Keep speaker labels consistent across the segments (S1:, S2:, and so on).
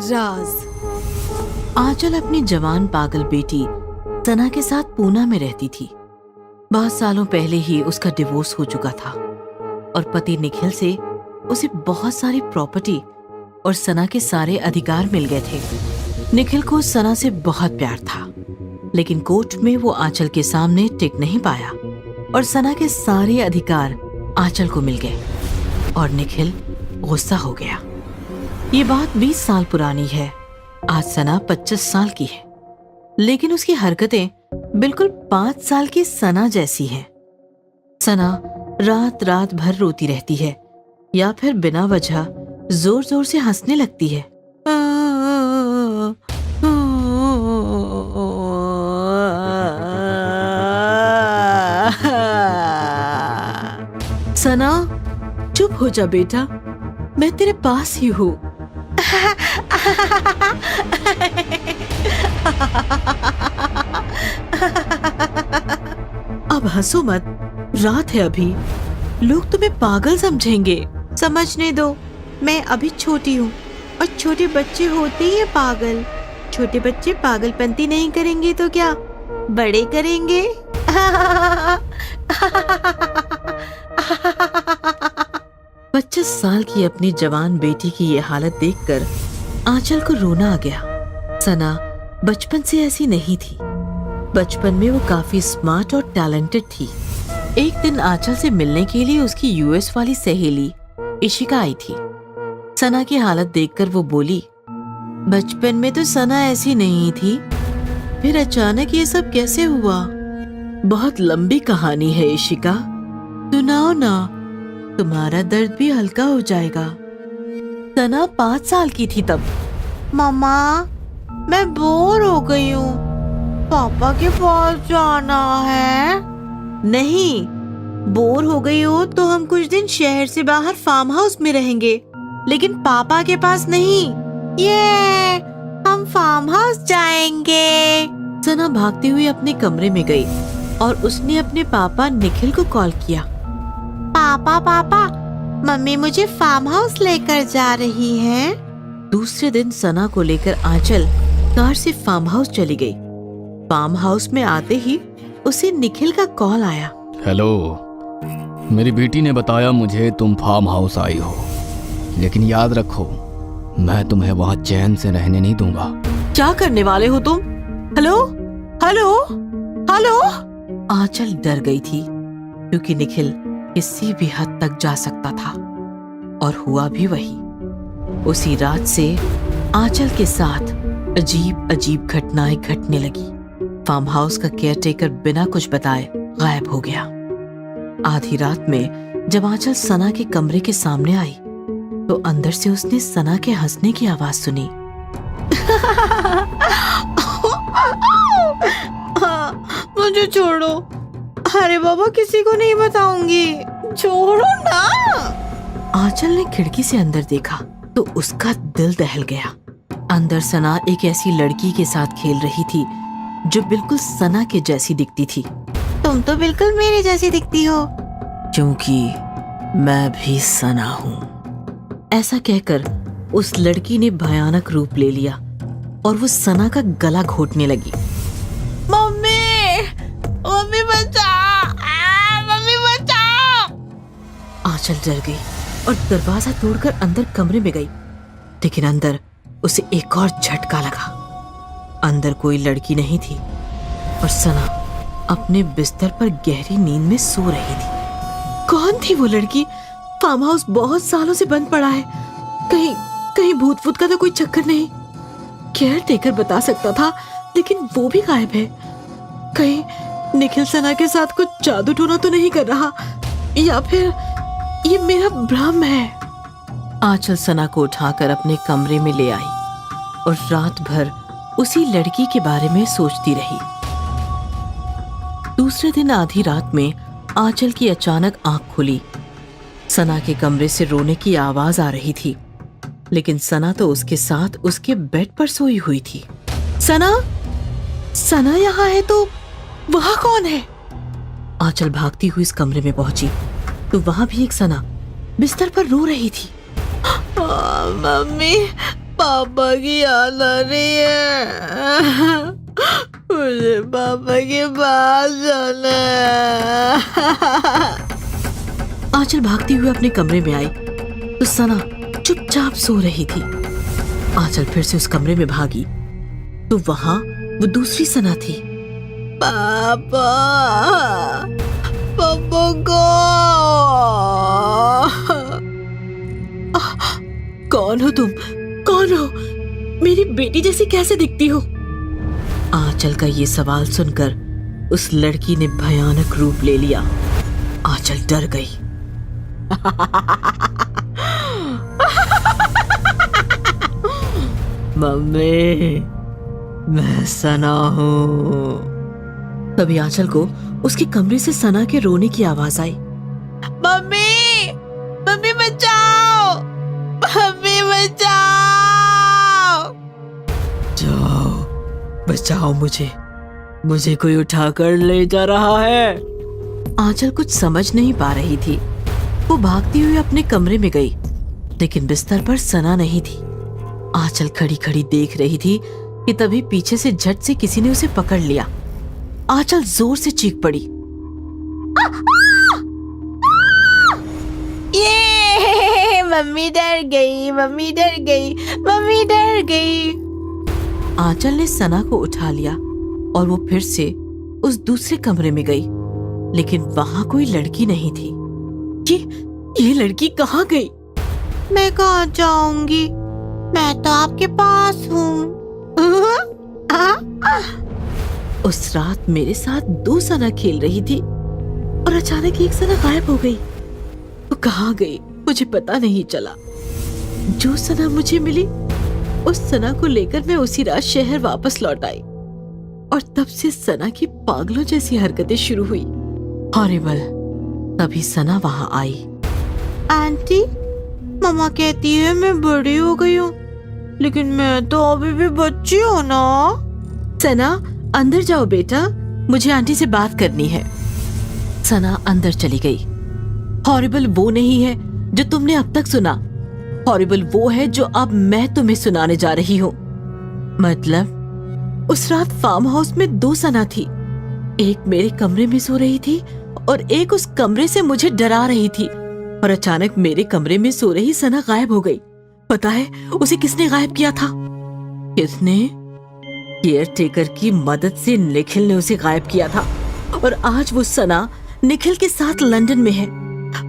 S1: राज। आंचल अपनी जवान पागल बेटी सना के साथ पूना में रहती थी। बहुत सालों पहले ही उसका डिवोर्स हो चुका था और पति निखिल से उसे बहुत सारी प्रॉपर्टी और सना के सारे अधिकार मिल गए थे। निखिल को सना से बहुत प्यार था, लेकिन कोर्ट में वो आंचल के सामने टिक नहीं पाया और सना के सारे अधिकार आंचल को मिल गए और निखिल गुस्सा हो गया। ये बात 20 साल पुरानी है। आज सना 25 साल की है, लेकिन उसकी हरकतें बिल्कुल 5 साल की सना जैसी हैं। सना रात रात भर रोती रहती है या फिर बिना वजह जोर जोर से हंसने लगती है। सना, चुप हो जा बेटा, मैं तेरे पास ही हूँ। अब हंसो मत, रात है अभी, लोग तुम्हें पागल समझेंगे।
S2: समझने दो, मैं अभी छोटी हूँ और छोटे बच्चे होते ही हैं पागल। छोटे बच्चे पागलपंती नहीं करेंगे तो क्या बड़े करेंगे।
S1: 25 साल की अपनी जवान बेटी की ये हालत देखकर आंचल को रोना आ गया। सना बचपन से ऐसी नहीं थी। बचपन में वो काफी स्मार्ट और टैलेंटेड थी। एक दिन आंचल से मिलने के लिए उसकी यूएस वाली सहेली इशिका आई थी। सना की हालत देखकर वो बोली, बचपन में तो सना ऐसी नहीं थी, फिर अचानक ये सब कैसे हुआ? बहुत लंबी कहानी है इशिका, सुनाओ ना, तुम्हारा दर्द भी हल्का हो जाएगा। सना 5 साल की थी तब।
S2: मम्मा, मैं बोर हो गई हूँ, पापा के पास जाना है।
S1: नहीं,
S2: बोर हो गई हो तो हम कुछ दिन शहर से बाहर फार्म हाउस में रहेंगे, लेकिन पापा के पास नहीं। ये हम फार्म हाउस जाएंगे।
S1: सना भागती हुई अपने कमरे में गई और उसने अपने पापा निखिल को कॉल किया।
S2: पापा पापा, मम्मी मुझे फार्म हाउस लेकर जा रही है।
S1: दूसरे दिन सना को लेकर आंचल कार से फार्म हाउस चली गई। फार्म हाउस में आते ही उसे निखिल का कॉल आया।
S3: हेलो, मेरी बेटी ने बताया मुझे तुम फार्म हाउस आई हो, लेकिन याद रखो मैं तुम्हें वहाँ चैन से रहने नहीं दूंगा।
S1: क्या करने वाले हो तुम? Hello hello hello. आंचल डर गई थी क्योंकि निखिल किसी भी हद तक जा सकता था और हुआ भी वही। उसी रात से आंचल के साथ अजीब अजीब घटनाएं घटने लगी। फार्म हाउस का केयरटेकर बिना कुछ बताए गायब हो गया। आधी रात में जब आंचल सना के कमरे के सामने आई तो अंदर से उसने सना के हंसने की आवाज सुनी।
S2: मुझे छोड़ो, अरे बाबा किसी को नहीं बताऊंगी, छोड़ो ना।
S1: आंचल ने खिड़की से अंदर देखा तो उसका दिल दहल गया। अंदर सना एक ऐसी लड़की के साथ खेल रही थी जो बिल्कुल सना के जैसी दिखती थी।
S2: तुम तो बिल्कुल मेरे जैसी दिखती हो।
S1: क्योंकि मैं भी सना हूँ। ऐसा कहकर उस लड़की ने भयानक रूप ले लिया और वो सना का गला घोटने लगी।
S2: मम्मी, मम्मी बचाओ, मम्मी बचाओ।
S1: आंचल डर गई और दरवाजा तोड़कर अंदर कमरे में गई, लेकिन अंदर उसे एक और झटका लगा। अंदर कोई लड़की नहीं थी और सना अपने बिस्तर पर गहरी नींद में सो रही थी। कौन थी वो लड़की? फार्म हाउस बहुत सालों से बंद पड़ा है, कहीं कहीं भूत फूत का तो कोई चक्कर नहीं। केयर टेकर बता सकता था, लेकिन वो भी गायब है। कहीं निखिल सना के साथ कुछ जादू टोना तो नहीं कर रहा, या फिर ये मेरा भ्रम है। आंचल सना को उठाकर अपने कमरे में ले आई और रात भर उसी लड़की के बारे में सोचती रही। दूसरे दिन आधी रात में आंचल की अचानक आंख खुली। सना के कमरे से रोने की आवाज आ रही थी, लेकिन सना तो उसके साथ उसके बेड पर सोई हुई थी। सना, सना यहाँ है तो वहाँ कौन है? आंचल भागती हुई इस कमरे में पहुंची तो वहां भी एक सना बिस्तर पर रो रही थी।
S2: मम्मी, पापा की याद आ रही है। मुझे पापा के पास जाना है।
S1: आंचल भागती हुई अपने कमरे में आई तो सना चुपचाप सो रही थी। आंचल फिर से उस कमरे में भागी तो वहां वो दूसरी सना थी।
S2: पापा, पापा को।
S1: कौन हो तुम? कौन हो? मेरी बेटी जैसी कैसे दिखती हो? आंचल का ये सवाल सुनकर उस लड़की ने भयानक रूप ले लिया। आंचल डर गई। मम्मी, मैं सना हूँ। तभी आंचल को उसके कमरे से सना के रोने की आवाज आई।
S2: मम्मी, मम्मी बचाओ, मम्मी बचाओ।
S1: जाओ, बचाओ मुझे कोई उठाकर ले जा रहा है। आंचल कुछ समझ नहीं पा रही थी। वो भागती हुई अपने कमरे में गई, लेकिन बिस्तर पर सना नहीं थी। आंचल खड़ी खड़ी देख रही थी कि तभी पीछे से झट से किसी ने उसे पकड़ लिया। आंचल जोर से चीख पड़ी।
S2: ये मम्मी डर गई, मम्मी डर गई, मम्मी डर गई।
S1: आंचल ने सना को उठा लिया और वो फिर से उस दूसरे कमरे में गई, लेकिन वहां कोई लड़की नहीं थी। ये लड़की कहाँ गई?
S2: मैं कहाँ जाऊंगी? मैं तो आपके पास हूँ।
S1: उस रात मेरे साथ 2 सना खेल रही थी और अचानक एक सना गायब हो गई। वो कहाँ गई मुझे पता नहीं चला। जो सना मुझे मिली उस सना को लेकर मैं उसी रात शहर वापस लौट आई और तब से सना की पागलों जैसी हरकतें शुरू हुई। हॉरिबल। तभी सना वहां आई।
S2: आंटी, मम्मा कहती है मैं बड़ी हो गई हूँ, लेकिन मैं तो अभी भी बच्ची हूँ ना।
S1: सना, अंदर जाओ बेटा, मुझे आंटी से बात करनी है। सना अंदर चली गई। हॉरिबल वो नहीं है जो तुमने अब तक सुना। हॉरिबल वो है जो अब मैं तुम्हें सुनाने जा रही हूँ। मतलब उस रात फार्म हाउस में 2 सना थी। एक मेरे कमरे में सो रही थी और एक उस कमरे से मुझे डरा रही थी। और अचानक मेरे कमरे में सो रही सना गायब हो गई। पता है उसे किसने गायब किया था? किसने? केयर टेकर की मदद से निखिल ने उसे गायब किया था और आज वो सना निखिल के साथ लंदन में है।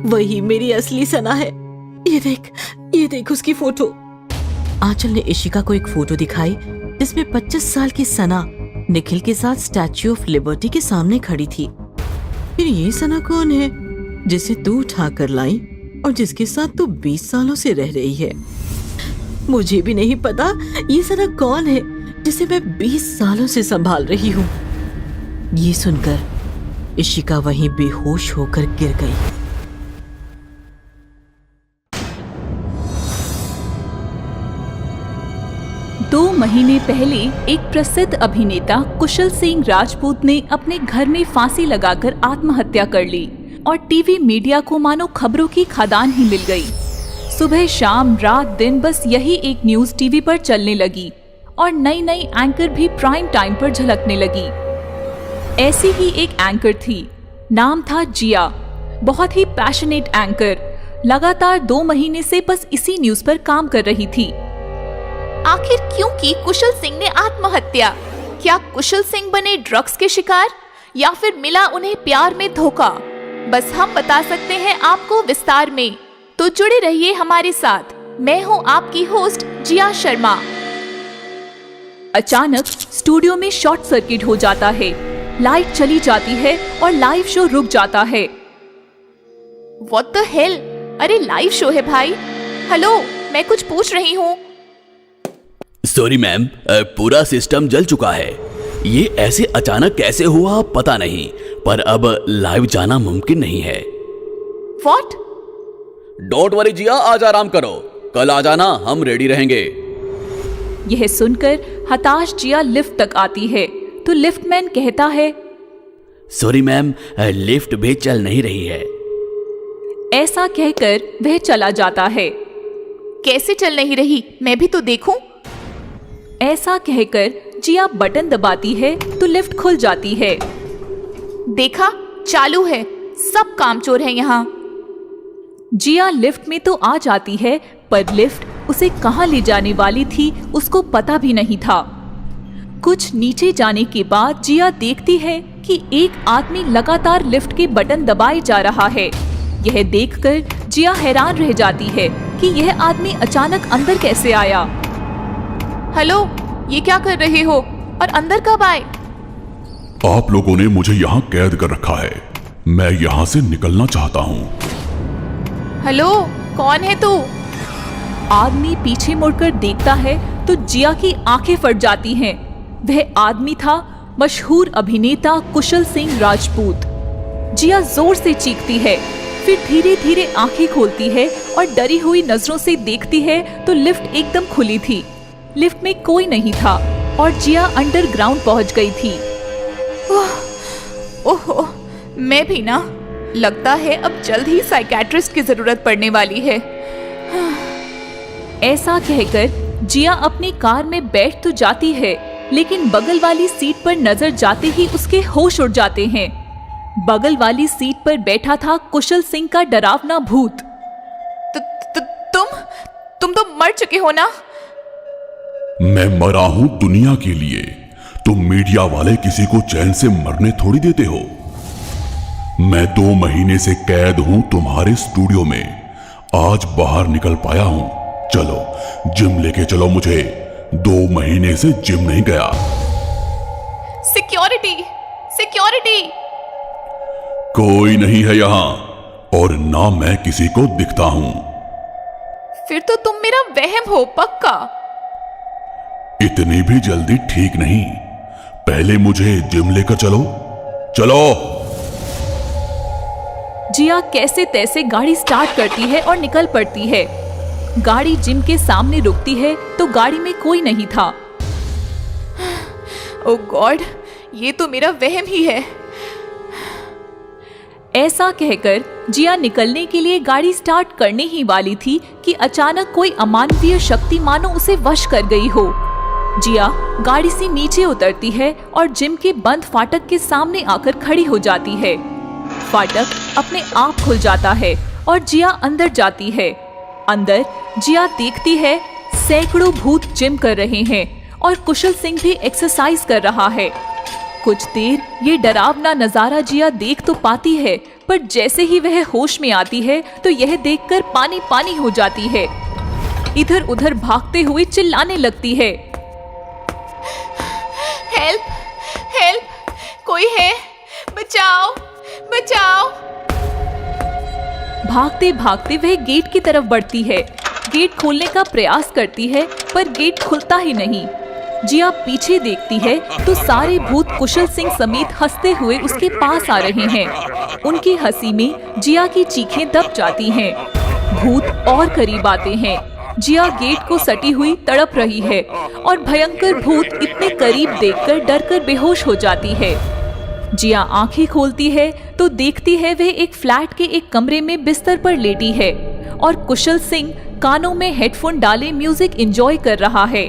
S1: वही मेरी असली सना है। ये देख उसकी फोटो। आंचल ने इशिका को एक फोटो दिखाई जिसमें 25 साल की सना निखिल के साथ स्टैच्यू ऑफ लिबर्टी के सामने खड़ी थी। फिर ये सना कौन है जिसे तू उठा कर लाई और जिसके साथ तू 20 सालों से रह रही है? मुझे भी नहीं पता ये सना कौन है जिसे मैं 20 सालों से संभाल रही हूँ। ये सुनकर इशिका वहीं बेहोश होकर गिर गई।
S4: दो महीने पहले एक प्रसिद्ध अभिनेता कुशल सिंह राजपूत ने अपने घर में फांसी लगाकर आत्महत्या कर ली और टीवी मीडिया को मानो खबरों की खदान ही मिल गई। सुबह शाम रात दिन बस यही एक न्यूज टीवी पर चलने लगी और नई नई एंकर भी प्राइम टाइम पर झलकने लगी। ऐसी ही एक एंकर थी, नाम था जिया। बहुत ही पैशनेट एंकर। लगातार 2 महीने से बस इसी न्यूज पर काम कर रही थी।
S5: आखिर क्यों की कुशल सिंह ने आत्महत्या? क्या कुशल सिंह बने ड्रग्स के शिकार या फिर मिला उन्हें प्यार में धोखा? बस हम बता सकते हैं आपको विस्तार में, तो जुड़े रहिए हमारे साथ। मैं हूं आपकी होस्ट जिया शर्मा।
S4: अचानक स्टूडियो में शॉर्ट सर्किट हो जाता है, लाइट चली जाती है और लाइव शो रुक जाता है।
S5: What the hell? अरे लाइव शो है भाई। हेलो, मैं कुछ पूछ रही हूँ।
S6: सॉरी मैम, पूरा सिस्टम जल चुका है। ये ऐसे अचानक कैसे हुआ पता नहीं, पर अब लाइव जाना मुमकिन नहीं है।
S5: What?
S6: डोंट वरी जिया, आज आराम करो, कल आ जाना, हम रेडी रहेंगे।
S4: यह सुनकर हताश जिया लिफ्ट तक आती है तो लिफ्टमैन कहता है,
S6: सॉरी मैम, लिफ्ट भी चल नहीं रही है।
S4: ऐसा कहकर वह चला जाता है।
S5: कैसे चल नहीं रही, मैं भी तो देखूं।
S4: ऐसा कहकर जिया बटन दबाती है तो लिफ्ट खुल जाती है।
S5: देखा, चालू है। सब कामचोर हैं यहाँ।
S4: जिया लिफ्ट में तो आ जाती है, पर लिफ्ट उसे कहाँ ले जाने वाली थी उसको पता भी नहीं था। कुछ नीचे जाने के बाद जिया देखती है कि एक आदमी लगातार लिफ्ट के बटन दबाए जा रहा है। यह देखकर जिया हैरान रह जाती है कि यह आदमी अचानक अंदर कैसे आया।
S5: हेलो, ये क्या कर रहे हो और अंदर कब आए?
S7: आप लोगों ने मुझे यहाँ कैद कर रखा है। मैं यहाँ से निकलना चाहता हूँ।
S5: हेलो, कौन है तू?
S4: आदमी पीछे मुड़कर देखता है तो जिया की आंखें फट जाती हैं। वह आदमी था मशहूर अभिनेता कुशल सिंह राजपूत। जिया जोर से चीखती है, फिर धीरे धीरे आंखें खोलती है और डरी हुई नजरों से देखती है तो लिफ्ट एकदम खुली थी। लिफ्ट में कोई नहीं था और जिया अंडरग्राउंड पहुंच गई थी।
S5: ओहो, मैं भी ना। लगता है अब जल्द ही साइकियाट्रिस्ट की जरूरत पड़ने वाली है।
S4: ऐसा कहकर जिया अपनी कार में बैठ तो जाती है, लेकिन बगल वाली सीट पर नजर जाते ही उसके होश उड़ जाते हैं। बगल वाली सीट पर बैठा था कुशल सिंह का डरावना भूत।
S5: तुम तो मर चुके हो ना?
S7: मैं मरा हूं दुनिया के लिए। तुम मीडिया वाले किसी को चैन से मरने थोड़ी देते हो। मैं 2 महीने से कैद हूं तुम्हारे स्टूडियो में। आज बाहर निकल पाया हूं। चलो जिम लेके चलो मुझे। 2 महीने से जिम नहीं गया।
S5: Security, security.
S7: कोई नहीं है यहाँ और ना मैं किसी को दिखता हूं।
S5: फिर तो तुम मेरा वहम हो पक्का।
S7: इतनी भी जल्दी ठीक नहीं। पहले मुझे जिम लेकर चलो। चलो।
S4: जिया कैसे तैसे गाड़ी स्टार्ट करती है और निकल पड़ती है। गाड़ी जिम के सामने रुकती है तो गाड़ी में कोई नहीं था।
S5: ओह गॉड, ये तो मेरा वहम ही है।
S4: ऐसा कहकर जिया निकलने के लिए गाड़ी स्टार्ट करने ही वाली थी कि अचानक कोई अमानवीय शक्ति मानो उसे वश कर गई हो। जिया गाड़ी से नीचे उतरती है और जिम के बंद फाटक के सामने आकर खड़ी हो जाती है। फाटक अपने आप खुल जाता है और जिया अंदर जाती है। अंदर जिया देखती है सैकड़ों भूत जिम कर रहे हैं और कुशल सिंह भी एक्सरसाइज कर रहा है। कुछ देर ये डरावना नजारा जिया देख तो पाती है, पर जैसे ही वह होश में आती है तो यह देखकर पानी पानी हो जाती है। इधर उधर भागते हुए चिल्लाने लगती है,
S5: हेल्प, हेल्प, कोई है? बचाओ, बचाओ।
S4: भागते भागते वह गेट की तरफ बढ़ती है। गेट खोलने का प्रयास करती है पर गेट खुलता ही नहीं। जिया पीछे देखती है तो सारे भूत कुशल सिंह समेत हंसते हुए उसके पास आ रहे हैं। उनकी हंसी में जिया की चीखें दब जाती हैं। भूत और करीब आते हैं। जिया गेट को सटी हुई तड़प रही है और भयंकर भूत इतने करीब देखकर डरकर बेहोश हो जाती है। जिया आंखें खोलती है तो देखती है वह एक फ्लैट के एक कमरे में बिस्तर पर लेटी है और कुशल सिंह कानों में हेडफोन डाले म्यूजिक एंजॉय कर रहा है।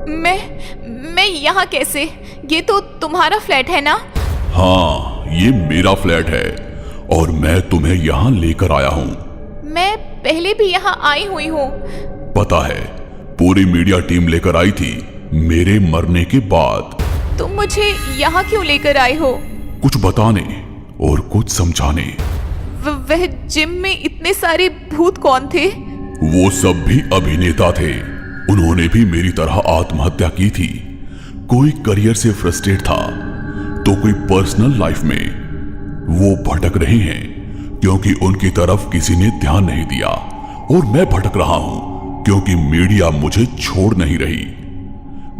S5: मैं यहाँ कैसे? ये तो तुम्हारा फ्लैट है ना?
S7: हाँ, ये मेरा फ्लैट है और मैं तुम्हें यहाँ लेकर आया हूँ।
S5: मैं पहले भी यहाँ आई हुई हूँ।
S7: पता है, पूरी मीडिया टीम लेकर आई थी मेरे मरने के बाद।
S5: तुम मुझे यहाँ क्यों लेकर आए हो?
S7: कुछ बताने और कुछ समझाने।
S5: वह जिम में इतने सारे भूत कौन थे?
S7: वो सब भी अभिनेता थे। उन्होंने भी मेरी तरह आत्महत्या की थी। कोई करियर से फ्रस्ट्रेट था तो कोई पर्सनल लाइफ में। वो भटक रहे हैं क्योंकि उनकी तरफ किसी ने ध्यान नहीं दिया और मैं भटक रहा हूं क्योंकि मीडिया मुझे छोड़ नहीं रही।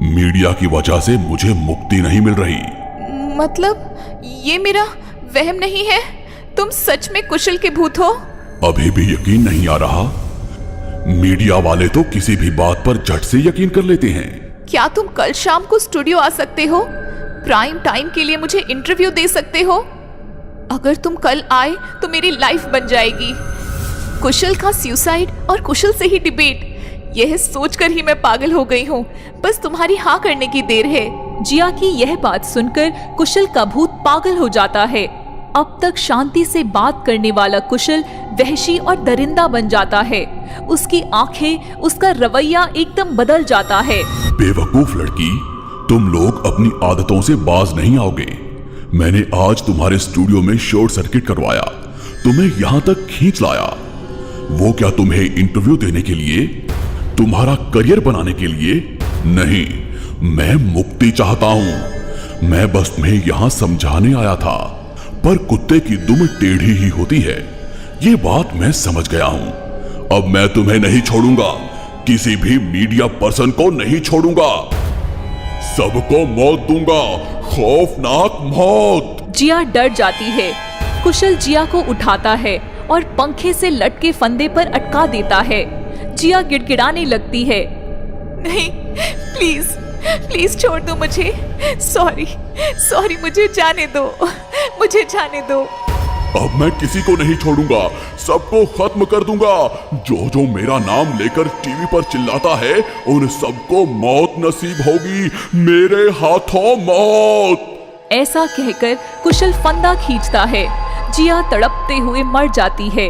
S7: मीडिया की वजह से मुझे मुक्ति नहीं मिल रही।
S5: मतलब ये मेरा वहम नहीं है? तुम सच में कुशल के भूत हो?
S7: अभी भी यकीन नहीं आ रहा? मीडिया वाले तो किसी भी बात पर झट से यकीन कर लेते हैं।
S5: क्या तुम कल शाम को स्टूडियो आ सकते हो? प्राइम टाइम के लिए मुझे इंटरव्यू दे सकते हो? अगर तुम कल आए तो मेरी लाइफ बन जाएगी। कुशल का सुसाइड और कुशल से ही डिबेट, यह सोचकर ही मैं पागल हो गई हूँ। बस तुम्हारी हाँ करने की देर है।
S4: जिया की यह बात सुनकर कुशल का भूत पागल हो जाता है। अब तक शांति से बात करने वाला कुशल वहशी और दरिंदा बन जाता है। उसकी आंखें, उसका रवैया एकदम बदल जाता है।
S7: बेवकूफ लड़की, तुम लोग अपनी आदतों से बाज नहीं आओगे। मैंने आज तुम्हारे स्टूडियो में शॉर्ट सर्किट करवाया, तुम्हें यहां तक खींच लाया। वो क्या तुम्हें इंटरव्यू देने के लिए, तुम्हारा करियर बनाने के लिए? नहीं, मैं मुक्ति चाहता हूं। मैं बस तुम्हें यहां समझाने आया था, पर कुत्ते की दुम टेढ़ी ही होती है, ये बात मैं समझ गया हूं। अब मैं तुम्हें नहीं छोड़ूंगा, किसी भी मीडिया पर्सन को नहीं छोड़ूंगा, सबको मौत दूंगा, खौफनाक मौत।
S4: जिया डर जाती है। कुशल जिया को उठाता है और पंखे से लटके फंदे पर अटका देता है। जिया गिड़गिड़ाने लगती है।
S5: नहीं, प्लीज प्लीज छोड़ दो मुझे। सॉरी सॉरी, मुझे जाने दो, मुझे जाने दो।
S7: अब मैं किसी को नहीं छोड़ूंगा, सबको खत्म कर दूंगा। जो जो मेरा नाम लेकर टीवी पर चिल्लाता है, उन सबको मौत नसीब होगी, मेरे हाथों मौत।
S4: ऐसा कहकर कुशल फंदा खींचता है। जिया तड़पते हुए मर जाती है